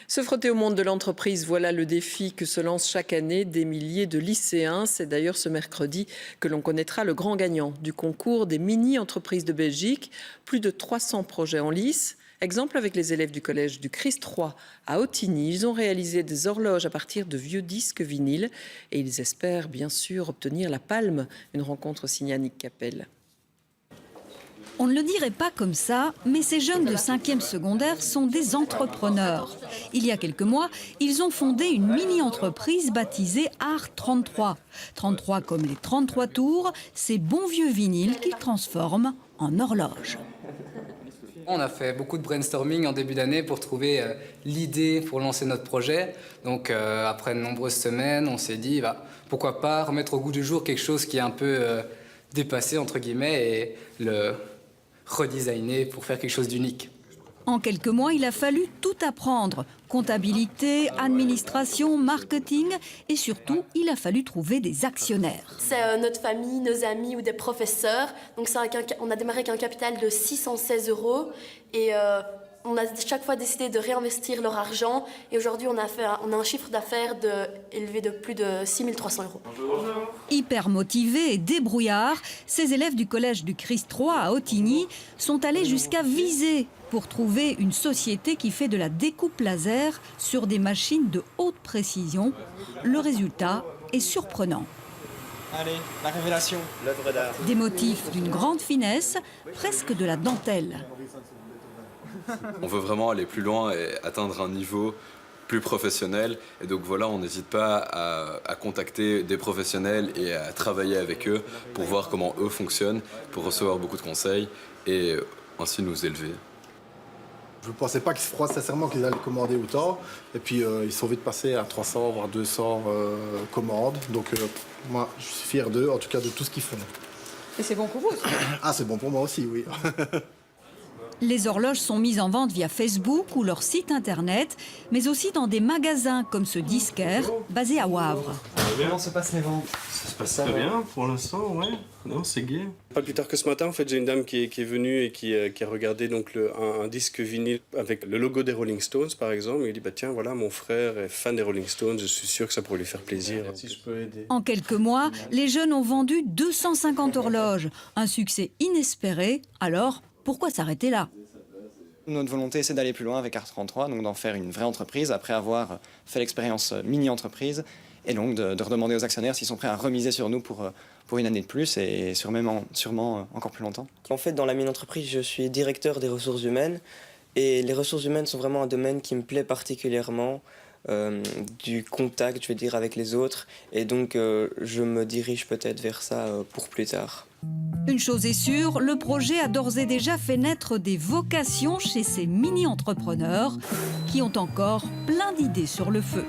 Se frotter au monde de l'entreprise, voilà le défi que se lancent chaque année des milliers de lycéens. C'est d'ailleurs ce mercredi que l'on connaîtra le grand gagnant du concours des mini-entreprises de Belgique. Plus de 300 projets en lice. Exemple avec les élèves du collège du Christ 3 à Ottigny. Ils ont réalisé des horloges à partir de vieux disques vinyles et ils espèrent bien sûr obtenir la palme. Une rencontre signée Annick Capel. On ne le dirait pas comme ça, mais ces jeunes de 5e secondaire sont des entrepreneurs. Il y a quelques mois, ils ont fondé une mini-entreprise baptisée Art 33. 33 comme les 33 tours, ces bons vieux vinyles qu'ils transforment en horloges. On a fait beaucoup de brainstorming en début d'année pour trouver l'idée pour lancer notre projet. Donc après de nombreuses semaines, on s'est dit pourquoi pas remettre au goût du jour quelque chose qui est un peu dépassé entre guillemets et le redesigner pour faire quelque chose d'unique. En quelques mois, il a fallu tout apprendre. Comptabilité, administration, marketing et surtout, il a fallu trouver des actionnaires. C'est notre famille, nos amis ou des professeurs. Donc on a démarré avec un capital de 616 € et on a chaque fois décidé de réinvestir leur argent. Et aujourd'hui, on a un chiffre d'affaires élevé de plus de 6 300 €. Hyper motivés et débrouillards, ces élèves du collège du Christ 3 à Ottigny sont allés jusqu'à viser pour trouver une société qui fait de la découpe laser sur des machines de haute précision. Le résultat est surprenant. Allez, la révélation. L'œuvre d'art. Des motifs d'une grande finesse, presque de la dentelle. On veut vraiment aller plus loin et atteindre un niveau plus professionnel. Et donc voilà, on n'hésite pas à contacter des professionnels et à travailler avec eux pour voir comment eux fonctionnent, pour recevoir beaucoup de conseils et ainsi nous élever. Je ne pensais pas sincèrement qu'ils allaient commander autant. Et puis ils sont vite passés à 300 voire 200 commandes. Donc moi, je suis fier d'eux, en tout cas de tout ce qu'ils font. Et c'est bon pour vous aussi. Ah, c'est bon pour moi aussi, oui. Les horloges sont mises en vente via Facebook ou leur site internet, mais aussi dans des magasins comme ce disquaire basé à Wavre. Comment se passent les ventes? Ça se passe très bien pour l'instant, ouais. Non, c'est gai. Pas plus tard que ce matin, en fait, j'ai une dame qui est venue et qui a regardé donc un disque vinyle avec le logo des Rolling Stones, par exemple. Il dit tiens, voilà, mon frère est fan des Rolling Stones, je suis sûr que ça pourrait lui faire plaisir. Si je peux aider. En quelques mois, les jeunes ont vendu 250 horloges. Un succès inespéré. Alors, pourquoi s'arrêter là? Notre volonté, c'est d'aller plus loin avec Art 33, donc d'en faire une vraie entreprise après avoir fait l'expérience mini-entreprise et donc de redemander aux actionnaires s'ils sont prêts à remiser sur nous pour une année de plus et sûrement encore plus longtemps. En fait, dans la mini-entreprise, je suis directeur des ressources humaines et les ressources humaines sont vraiment un domaine qui me plaît particulièrement. Du contact, je vais dire, avec les autres. Et donc, je me dirige peut-être vers ça pour plus tard. Une chose est sûre, le projet a d'ores et déjà fait naître des vocations chez ces mini-entrepreneurs qui ont encore plein d'idées sur le feu.